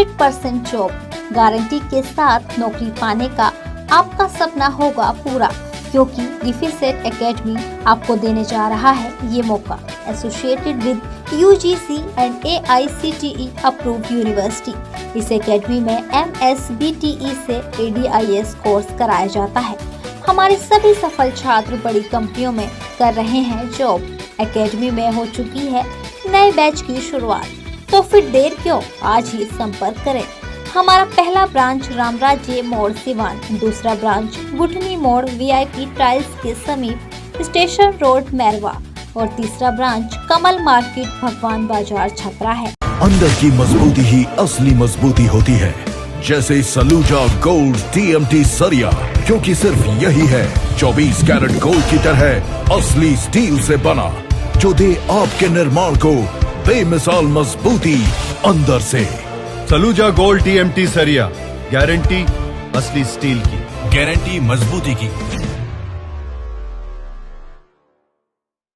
100% job guarantee के साथ नौकरी पाने का आपका सपना होगा पूरा, क्योंकि डिफेसेट एकेडमी आपको देने जा रहा है ये मौका। Associated with UGC and AICTE approved university. इस एकेडमी में MSBTE से ADIS कोर्स कराया जाता है। हमारे सभी सफल छात्र बड़ी कंपनियों में कर रहे हैं जॉब। एकेडमी में हो चुकी है नए बैच की शुरुआत, तो फिर देर क्यों, आज ही संपर्क करें। हमारा पहला ब्रांच रामराज्य मोड़ सिवान, दूसरा ब्रांच गुठनी मोड़ VIP टाइल्स के समीप स्टेशन रोड मैरवा और तीसरा ब्रांच कमल मार्केट भगवान बाजार छपरा है। अंदर की मजबूती ही असली मजबूती होती है, जैसे सलूजा गोल्ड TMT सरिया, क्योंकि सिर्फ यही है 24 कैरेट गोल्ड की तरह असली स्टील से बना, जो दे आपके निर्माण को बेमिसाल मजबूती अंदर से। सलूजा गोल्ड TMT सरिया, गारंटी असली स्टील की, गारंटी मजबूती की।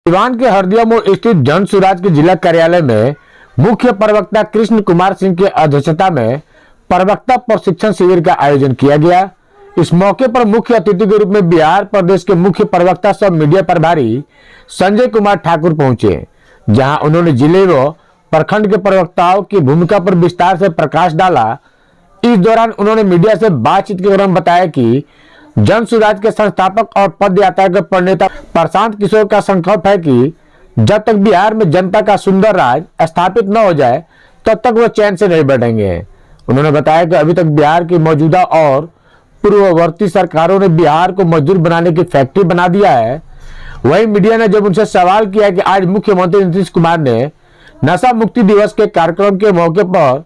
सिवान के हरदिया मोड़ स्थित जन सुराज के जिला कार्यालय में मुख्य प्रवक्ता कृष्ण कुमार सिंह की अध्यक्षता में प्रवक्ता प्रशिक्षण शिविर का आयोजन किया गया। इस मौके पर मुख्य अतिथि के रूप में बिहार प्रदेश के मुख्य प्रवक्ता सब मीडिया प्रभारी संजय कुमार ठाकुर पहुंचे, जहां उन्होंने जिले व प्रखंड के प्रवक्ताओं की भूमिका पर विस्तार से प्रकाश डाला। इस दौरान उन्होंने मीडिया से बातचीत के दौरान बताया कि जन सुराज के संस्थापक और पद यात्रा के प्रणेता प्रशांत किशोर का संकल्प है कि जब तक बिहार में जनता का सुंदर राज स्थापित न हो जाए तब तक वो चैन से नहीं बैठेंगे। उन्होंने बताया कि अभी तक बिहार की मौजूदा और पूर्ववर्ती सरकारों ने बिहार को मजदूर बनाने की फैक्ट्री बना दिया है। वहीं मीडिया ने जब उनसे सवाल किया कि आज मुख्यमंत्री नीतीश कुमार ने नशा मुक्ति दिवस के कार्यक्रम के मौके पर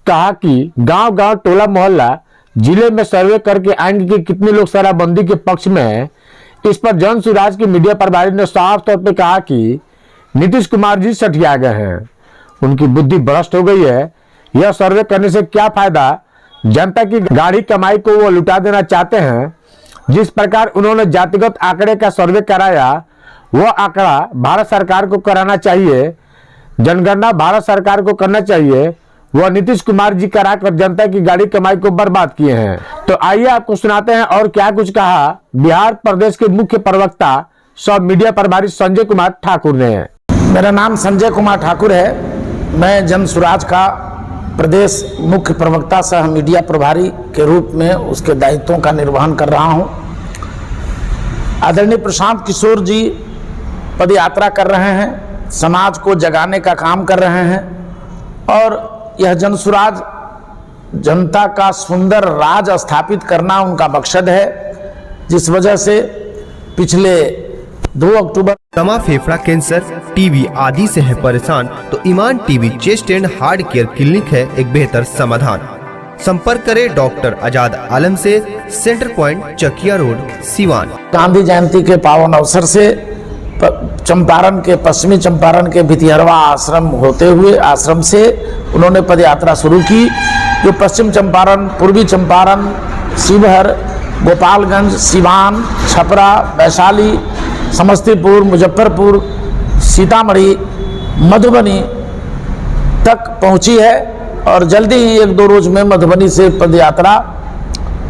कहा कि गांव-गांव, टोला मोहल्ला, जिले में सर्वे करके आएंगे कि कितने लोग शराबबंदी के पक्ष में हैं। इस पर जन सुराज के मीडिया प्रभारी ने साफ तौर पर कहा कि नीतीश कुमार जी सठिया गए हैं, उनकी बुद्धि भ्रष्ट हो गई है। यह सर्वे करने से क्या फायदा, जनता की गाढ़ी कमाई को वो लुटा देना चाहते हैं। जिस प्रकार उन्होंने जातिगत आंकड़े का सर्वे कराया, वह आंकड़ा भारत सरकार को कराना चाहिए, जनगणना भारत सरकार को करना चाहिए। वह नीतीश कुमार जी कराकर जनता की गाड़ी कमाई को बर्बाद किए हैं। तो आइए आपको सुनाते हैं और क्या कुछ कहा बिहार प्रदेश के मुख्य प्रवक्ता सब मीडिया प्रभारी संजय कुमार ठाकुर ने। मेरा नाम संजय कुमार ठाकुर है। मैं जन सुराज का प्रदेश मुख्य प्रवक्ता सह मीडिया प्रभारी के रूप में उसके दायित्वों का निर्वहन कर रहा हूं। आदरणीय प्रशांत किशोर जी पदयात्रा कर रहे हैं, समाज को जगाने का काम कर रहे हैं और यह जन सुराज जनता का सुंदर राज स्थापित करना उनका मकसद है, जिस वजह से पिछले 2 अक्टूबर दमा, फेफड़ा कैंसर, टीबी आदि से है परेशान तो Iman TB chest and heart care clinic है एक बेहतर समाधान। संपर्क करें डॉक्टर आजाद आलम से, centre point Chakia road Siwan. Gandhi Jayanti के पावन अवसर से चंपारण के पश्चिमी चंपारण के भितिहरवा आश्रम होते हुए आश्रम से उन्होंने पदयात्रा शुरू की, जो पश्चिम चंपारण, पूर्वी चंपारण, शिवहर, गोपालगंज, सिवान, छपरा, वैशाली, समस्तीपुर, मुजफ्फरपुर, सीतामढ़ी, मधुबनी तक पहुंची है और जल्दी ही 1-2 रोज में मधुबनी से पदयात्रा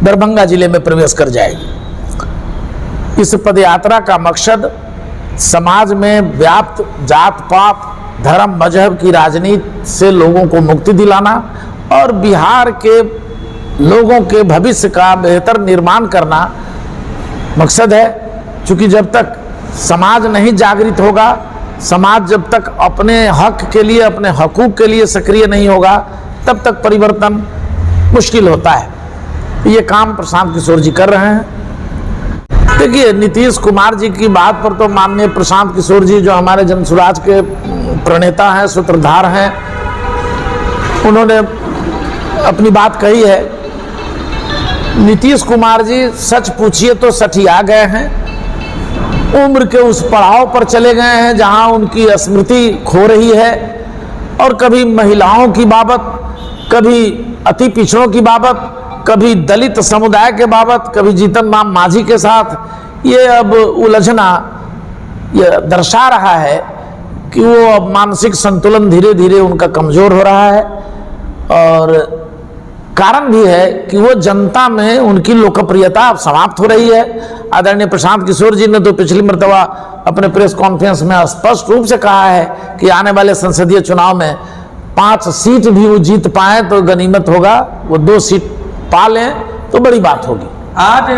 दरभंगा जिले में प्रवेश कर जाएगी। इस पदयात्रा का मकसद समाज में व्याप्त जात पात, धर्म, मजहब की राजनीति से लोगों को मुक्ति दिलाना और बिहार के लोगों के भविष्य का बेहतर निर्माण करना मकसद है। क्योंकि जब तक समाज नहीं जागृत होगा, समाज जब तक अपने हक के लिए, अपने हकूक के लिए सक्रिय नहीं होगा, तब तक परिवर्तन मुश्किल होता है। ये काम प्रशांत किशोर जी कर रहे हैं। देखिए, नीतीश कुमार जी की बात पर तो माननीय प्रशांत किशोर जी जो हमारे जन सुराज के प्रणेता हैं, सूत्रधार हैं, उन्होंने अपनी बात कही है। नीतीश कुमार जी सच पूछिए तो सठिया गए हैं, उम्र के उस पड़ाव पर चले गए हैं जहां उनकी स्मृति खो रही है और कभी महिलाओं की बाबत, कभी अति पिछड़ों की बाबत, कभी दलित समुदाय के बाबत, कभी जीतन राम मांझी के साथ ये अब उलझना ये दर्शा रहा है कि वो अब मानसिक संतुलन धीरे धीरे उनका कमजोर हो रहा है और कारण भी है कि वो जनता में उनकी लोकप्रियता अब समाप्त हो रही है। आदरणीय प्रशांत किशोर जी ने तो पिछली मर्तबा अपने प्रेस कॉन्फ्रेंस में स्पष्ट रूप से कहा है कि आने वाले संसदीय चुनाव में 5 सीट भी वो जीत पाए तो गनीमत होगा, वो 2 सीट पा लें तो बड़ी बात होगी। आज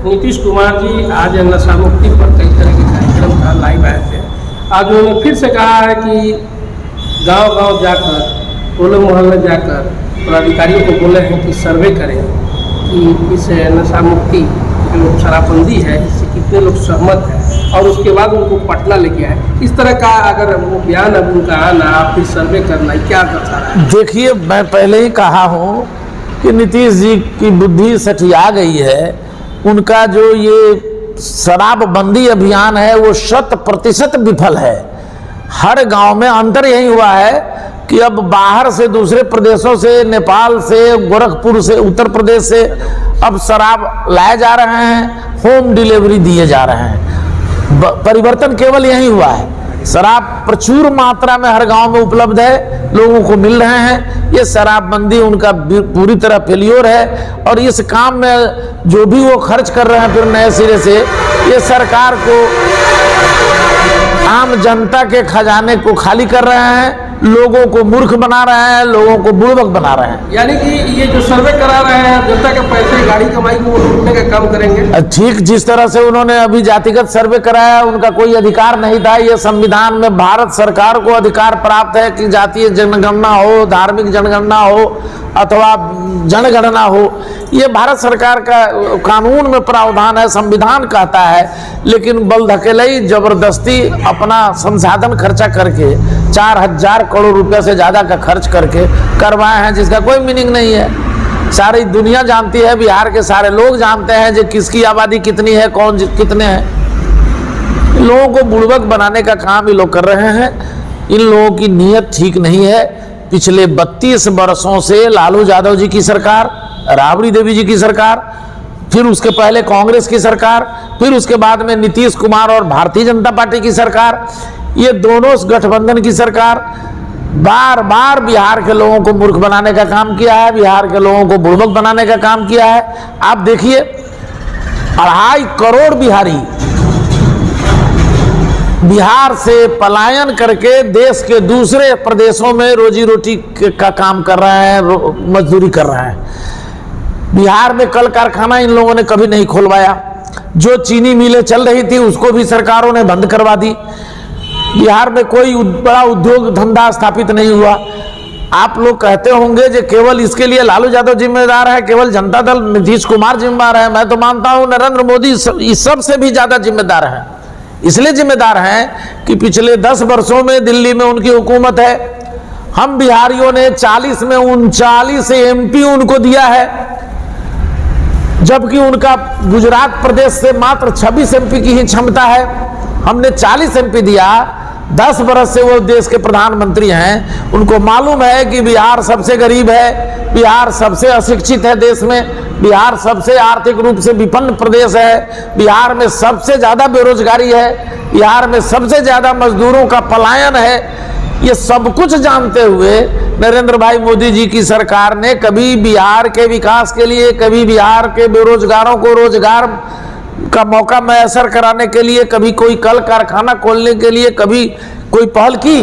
नीतीश कुमार जी आज नशा मुक्ति पर कई तरह के कार्यक्रम का लाइव आए थे। आज उन्होंने फिर से कहा है कि गांव-गांव जाकर, टोले मोहल्ले जाकर पदाधिकारियों को बोले हैं कि सर्वे करें कि इस नशा मुक्ति जो शराबबंदी है इससे कितने लोग सहमत हैं, और उसके बाद उनको पटना लेके आए। इस तरह का अगर वो बयान अब उनका आना फिर सर्वे करना क्या दर्शा रहा है? देखिए, मैं पहले ही कहा हूँ कि नीतीश जी की बुद्धि सठिया गई है। उनका जो ये शराबबंदी अभियान है वो 100% विफल है। हर गांव में अंतर यही हुआ है कि अब बाहर से, दूसरे प्रदेशों से, नेपाल से, गोरखपुर से, उत्तर प्रदेश से अब शराब लाए जा रहे हैं, होम डिलीवरी दिए जा रहे हैं। परिवर्तन केवल यही हुआ है। शराब प्रचुर मात्रा में हर गांव में उपलब्ध है, लोगों को मिल रहे हैं। ये शराबबंदी उनका पूरी तरह फेलियर है, और इस काम में जो भी वो खर्च कर रहे हैं फिर नए सिरे से, ये सरकार को, आम जनता के खजाने को खाली कर रहे हैं, लोगों को मूर्ख बना रहे हैं, लोगों को बुड़बक बना रहे हैं। यानी कि ये जो सर्वे करा रहे हैं जनता के पैसे, गाड़ी कमाई को लूटने का काम करेंगे। ठीक जिस तरह से उन्होंने अभी जातिगत सर्वे कराया, उनका कोई अधिकार नहीं था। ये संविधान में भारत सरकार को अधिकार प्राप्त है कि जातीय जनगणना हो, धार्मिक जनगणना हो अथवा जनगणना हो, ये भारत सरकार का कानून में प्रावधान है, संविधान कहता है। लेकिन बल धकेलाई, जबरदस्ती अपना संसाधन खर्चा करके 4000 करोड़ रुपए से ज्यादा का खर्च करके करवाए हैं, जिसका कोई मीनिंग नहीं है। सारी दुनिया जानती है, बिहार के सारे लोग जानते हैं जो किसकी आबादी कितनी है, कौन कितने हैं। लोगों को बुड़बक बनाने का काम ये लोग कर रहे हैं। इन लोगों की नीयत ठीक नहीं है। पिछले 32 वर्षों से लालू यादव जी की सरकार, राबड़ी देवी जी की सरकार, फिर उसके पहले कांग्रेस की सरकार, फिर उसके बाद में नीतीश कुमार और भारतीय जनता पार्टी की सरकार, ये दोनों गठबंधन की सरकार बार बार बिहार के लोगों को मूर्ख बनाने का काम किया है, बिहार के लोगों को बुड़बक बनाने का काम किया है। आप देखिए, 2.5 करोड़ बिहारी बिहार से पलायन करके देश के दूसरे प्रदेशों में रोजी रोटी का काम कर रहे हैं, मजदूरी कर रहे हैं। बिहार में कल कारखाना इन लोगों ने कभी नहीं खुलवाया। जो चीनी मिलें चल रही थी उसको भी सरकारों ने बंद करवा दी। बिहार में कोई बड़ा उद्योग धंधा स्थापित नहीं हुआ। आप लोग कहते होंगे कि केवल इसके लिए लालू यादव जिम्मेदार है, केवल जनता दल नीतीश कुमार जिम्मेदार है। मैं तो मानता हूं नरेंद्र मोदी इस सब से भी ज्यादा जिम्मेदार है। इसलिए जिम्मेदार हैं कि पिछले 10 वर्षों में दिल्ली में उनकी हुकूमत है। हम बिहारियों ने 40 में 39 MP उनको दिया है, जबकि उनका गुजरात प्रदेश से मात्र 26 MP की ही क्षमता है। हमने 40 MP दिया। 10 वर्ष से वो देश के प्रधानमंत्री हैं। उनको मालूम है कि बिहार सबसे गरीब है, बिहार सबसे अशिक्षित है देश में, बिहार सबसे आर्थिक रूप से विपन्न प्रदेश है, बिहार में सबसे ज्यादा बेरोजगारी है, बिहार में सबसे ज्यादा मजदूरों का पलायन है। ये सब कुछ जानते हुए नरेंद्र भाई मोदी जी की सरकार ने कभी बिहार के विकास के लिए, कभी बिहार के बेरोजगारों को रोजगार का मौका मैसर कराने के लिए, कभी कोई कल कारखाना खोलने के लिए कभी कोई पहल की।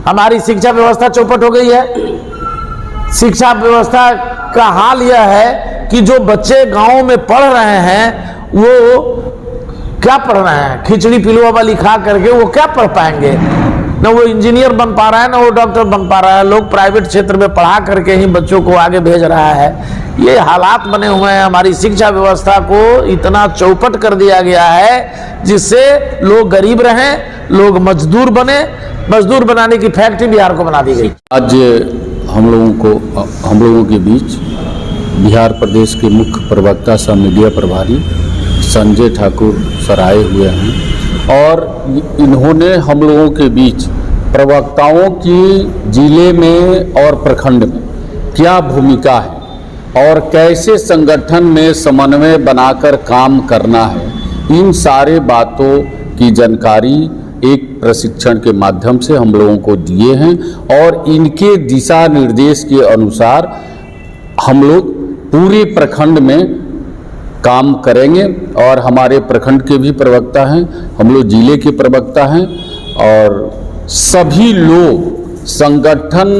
हमारी शिक्षा व्यवस्था चौपट हो गई है। शिक्षा व्यवस्था का हाल यह है कि जो बच्चे गांव में पढ़ रहे हैं वो क्या पढ़ रहे हैं, खिचड़ी पिलुआ वाली खा करके वो क्या पढ़ पाएंगे। न वो इंजीनियर बन पा रहा है, न वो डॉक्टर बन पा रहा है। लोग प्राइवेट क्षेत्र में पढ़ा करके ही बच्चों को आगे भेज रहा है। ये हालात बने हुए हैं। हमारी शिक्षा व्यवस्था को इतना चौपट कर दिया गया है जिससे लोग गरीब रहें, लोग मजदूर बने। मजदूर बनाने की फैक्ट्री बिहार को बना दी गई। आज हम लोगों के बीच बिहार प्रदेश के मुख्य प्रवक्ता सह मीडिया प्रभारी संजय ठाकुर सर आए हुए हैं और इन्होंने हम लोगों के बीच प्रवक्ताओं की जिले में और प्रखंड में क्या भूमिका है और कैसे संगठन में समन्वय बनाकर काम करना है, इन सारे बातों की जानकारी एक प्रशिक्षण के माध्यम से हम लोगों को दिए हैं और इनके दिशा निर्देश के अनुसार हम लोग पूरे प्रखंड में काम करेंगे और हमारे प्रखंड के भी प्रवक्ता हैं, हम लोग जिले के प्रवक्ता हैं और सभी लोग संगठन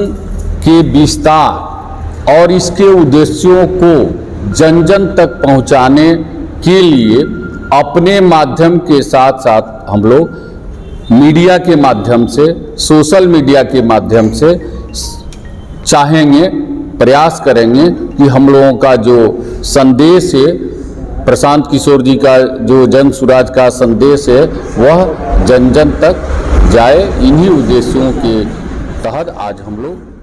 के विस्तार और इसके उद्देश्यों को जन जन तक पहुंचाने के लिए अपने माध्यम के साथ साथ हम लोग मीडिया के माध्यम से, सोशल मीडिया के माध्यम से चाहेंगे, प्रयास करेंगे कि हम लोगों का जो संदेश है, प्रशांत किशोर जी का जो जन सुराज का संदेश है, वह जन जन तक जाए। इन्हीं उद्देश्यों के तहत आज हम लोग